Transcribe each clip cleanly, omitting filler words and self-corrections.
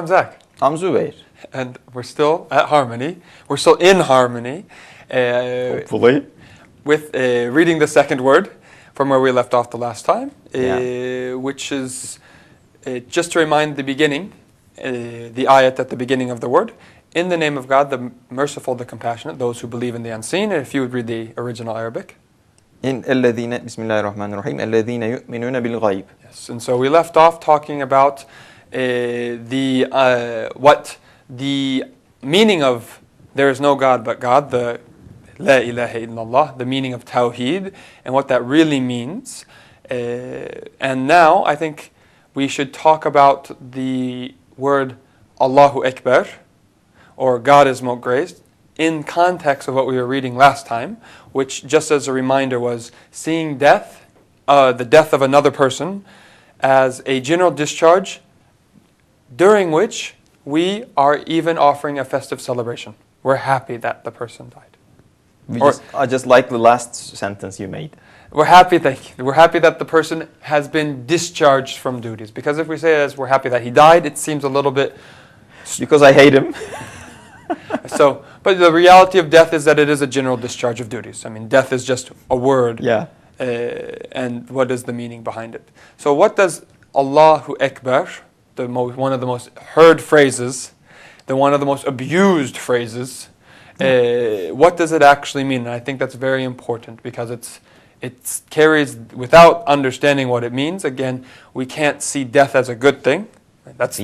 I'm Zach. I'm Zubair. And we're still at harmony. We're still in harmony. Hopefully. With reading the second word from where we left off the last time, which is just to remind the beginning, the ayat at the beginning of the word. In the name of God, the merciful, the compassionate, those who believe in the unseen. And if you would read the original Arabic. Bismillahirrahmanirrahim. الذين يؤمنون بالغيب. Yes, and so we left off talking about what the meaning of there is no God but God, the La ilaha illallah, the meaning of Tawheed, and what that really means. And now I think we should talk about the word Allahu Akbar, or God is most great, in context of what we were reading last time, which, just as a reminder, was seeing death, the death of another person, as a general discharge, during which we are even offering a festive celebration. We're happy that the person died. I just like the last sentence you made. We're happy that the person has been discharged from duties. Because if we say it as we're happy that he died, it seems a little bit... Because I hate him. But the reality of death is that it is a general discharge of duties. I mean, death is just a word. Yeah. And what is the meaning behind it? So what does Allahu Akbar, one of the most heard phrases, one of the most abused phrases, what does it actually mean? And I think that's very important because it carries, without understanding what it means, again, we can't see death as a good thing. That's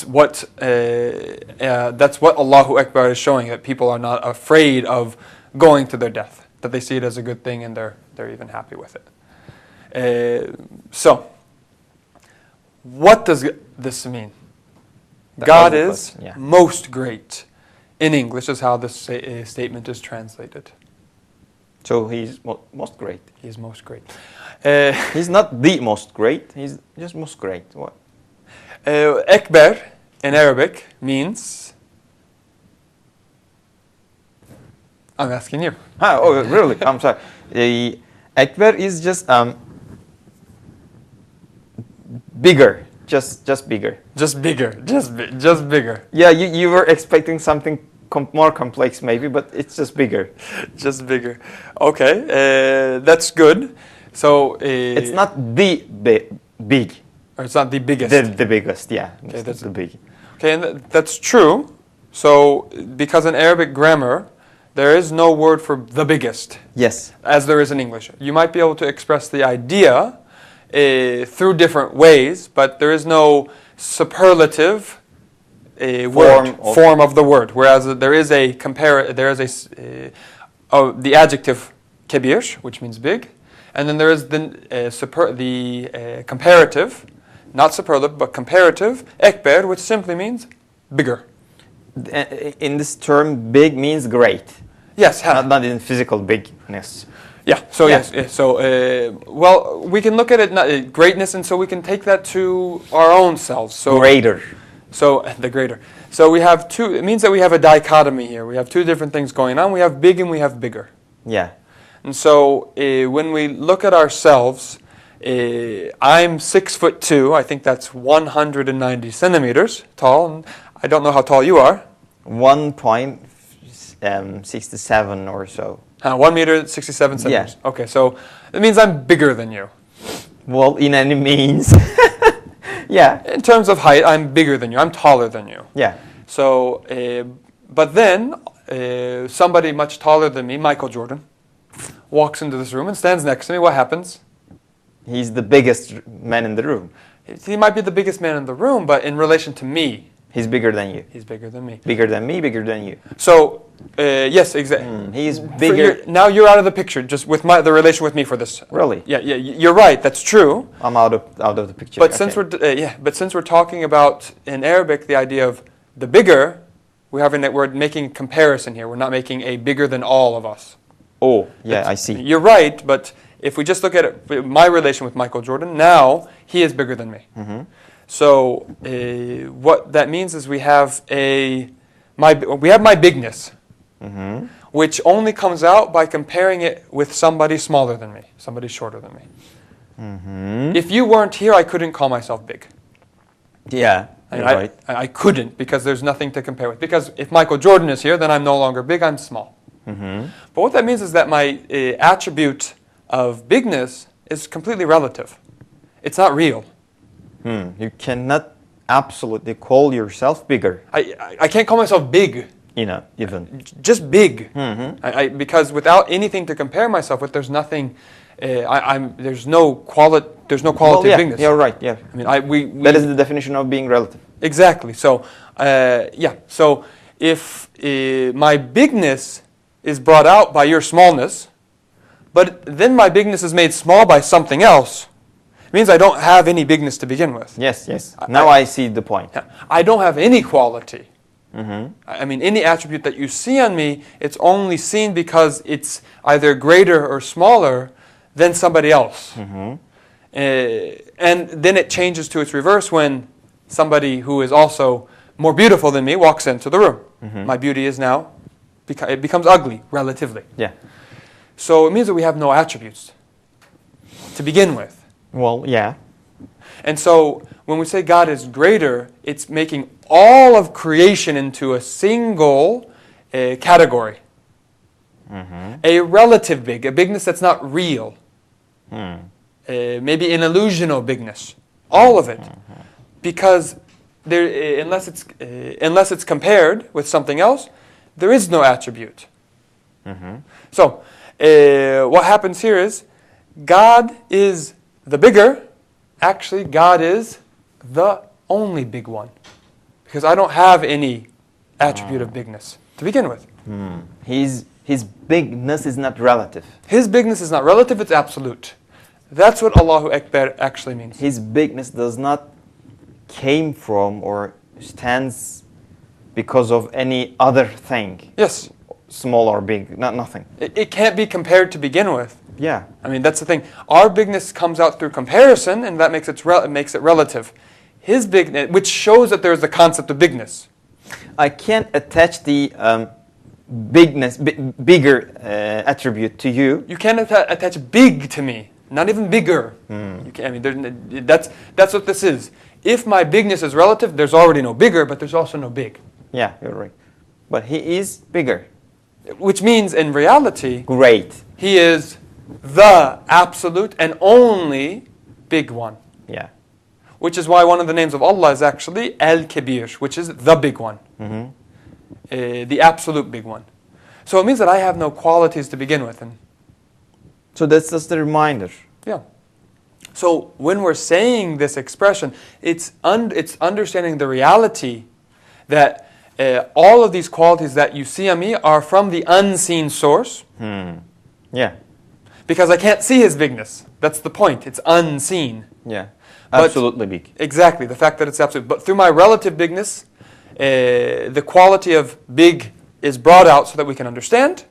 what Allahu Akbar is showing, that people are not afraid of going to their death, that they see it as a good thing and they're even happy with it. So, what does this mean? God is most great. In English is how this statement is translated. So he's most great. He's most great. He's not the most great. He's just most great. What? Akbar in Arabic means... I'm asking you. Oh, really? I'm sorry. Akbar is just bigger. Just bigger. Just bigger. Just bigger. Yeah, you were expecting something more complex maybe, but it's just bigger. Just bigger. Okay, that's good. So it's not the big. Or it's not the biggest. The biggest, yeah. Okay, that's the big. Okay, and that's true. So because in Arabic grammar, there is no word for the biggest. Yes. As there is in English. You might be able to express the idea through different ways, but there is no superlative form of the word. Whereas there is the adjective kabir, which means big, and then there is the comparative, not superlative, but comparative akbar, which simply means bigger. In this term, big means great. Yes, not in physical bigness. Yeah. So yes. So well, we can look at it greatness, and so we can take that to our own selves. So greater. So the greater. So we have two. It means that we have a dichotomy here. We have two different things going on. We have big and we have bigger. Yeah. And so when we look at ourselves, I'm 6'2". I think that's 190 centimeters tall. And I don't know how tall you are. 1.67 or so. 1 meter, 67 centimeters. Yeah. Okay, so it means I'm bigger than you. Well, in any means. Yeah. In terms of height, I'm bigger than you. I'm taller than you. Yeah. So, but then somebody much taller than me, Michael Jordan, walks into this room and stands next to me. What happens? He's the biggest man in the room. He might be the biggest man in the room, but in relation to me, he's bigger than you. He's bigger than me. Bigger than me, bigger than you. So, yes, exactly. He's bigger. Now you're out of the picture, just with the relation with me for this. Really? Yeah, you're right. That's true. I'm out of the picture. But since we're talking about in Arabic the idea of the bigger, we're making comparison here. We're not making a bigger than all of us. Oh, yeah, I see. You're right, but if we just look at it, my relation with Michael Jordan, now he is bigger than me. Mm-hmm. So what that means is we have my bigness, mm-hmm. which only comes out by comparing it with somebody smaller than me, somebody shorter than me. Mm-hmm. If you weren't here, I couldn't call myself big. Yeah. I mean, Right. I couldn't, because there's nothing to compare with. Because if Michael Jordan is here, then I'm no longer big, I'm small. Mm-hmm. But what that means is that my attribute of bigness is completely relative. It's not real. You cannot absolutely call yourself bigger. I can't call myself big. Even. Just big. Mm-hmm. Because without anything to compare myself with, there's nothing. There's no quality. There's no quality of bigness. You're right. Yeah. I mean, we that is the definition of being relative. exactly. So, yeah. So if my bigness is brought out by your smallness, but then my bigness is made small by something else, it means I don't have any bigness to begin with. Yes. Now I see the point. I don't have any quality. Mm-hmm. I mean, any attribute that you see on me, it's only seen because it's either greater or smaller than somebody else. Mm-hmm. And then it changes to its reverse when somebody who is also more beautiful than me walks into the room. Mm-hmm. My beauty is now, it becomes ugly, relatively. Yeah. So it means that we have no attributes to begin with. Well, yeah. And so when we say God is greater, it's making all of creation into a single category. Mm-hmm. A relative big, a bigness that's not real. Maybe an illusional bigness. All of it. Because there, unless it's compared with something else, there is no attribute. Mm-hmm. So what happens here is God is the bigger. Actually, God is the only big one. Because I don't have any attribute of bigness to begin with. His bigness is not relative. His bigness is not relative, it's absolute. That's what Allahu Akbar actually means. His bigness does not came from or stands because of any other thing. Yes. Small or big, nothing. It can't be compared to begin with. Yeah. I mean, that's the thing. Our bigness comes out through comparison, and that makes it relative. His bigness, which shows that there is the concept of bigness. I can't attach the bigger attribute to you. You can't attach big to me, not even bigger. You can't, I mean, that's what this is. If my bigness is relative, there's already no bigger, but there's also no big. Yeah, you're right. But he is bigger. Which means, in reality, Great. he is the absolute and only big one. Yeah. Which is why one of the names of Allah is actually Al-Kabir, which is the big one. The absolute big one. So it means that I have no qualities to begin with. And So that's just a reminder. yeah. So when we're saying this expression, it's understanding the reality that all of these qualities that you see on me are from the unseen source. Yeah. Because I can't see his bigness. That's the point. It's unseen. Yeah. But- Absolutely big. Exactly, the fact that it's absolute. But through my relative bigness, the quality of big is brought out so that we can understand.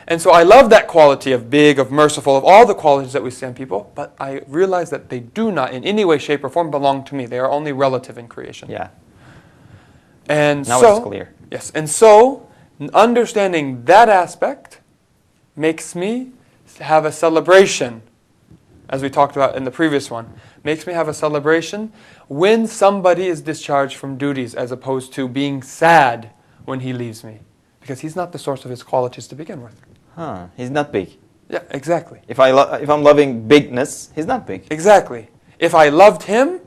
And so I love that quality of big, of merciful, of all the qualities that we see in people, but I realize that they do not in any way, shape, or form belong to me. They are only relative in creation. Yeah. And Now so, it's clear. Yes, and so understanding that aspect makes me have a celebration, as we talked about in the previous one, makes me have a celebration when somebody is discharged from duties as opposed to being sad when he leaves me. Because he's not the source of his qualities to begin with. He's not big. Yeah, exactly. If I'm loving bigness, he's not big. Exactly. If I loved him,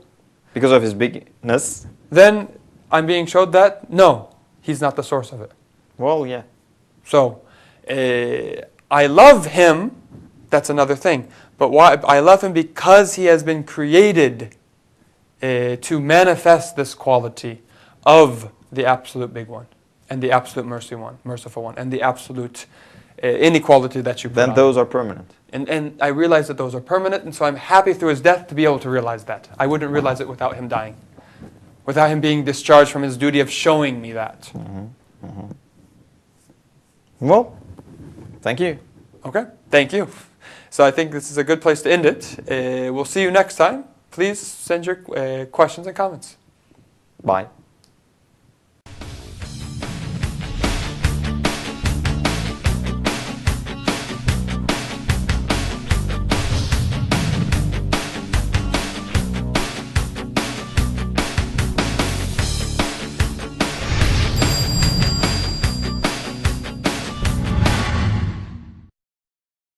Because of his bigness. then I'm being showed that, no, he's not the source of it. Well, yeah. So, I love him, that's another thing. But why? I love him because he has been created to manifest this quality of the absolute big one, and the absolute merciful one, and the absolute inequality that you put Then on. those are permanent. And I realize that those are permanent, and so I'm happy through his death to be able to realize that. I wouldn't realize it without him dying, without him being discharged from his duty of showing me that. Well, thank you. Okay, thank you. So I think this is a good place to end it. We'll see you next time. Please send your questions and comments. Bye.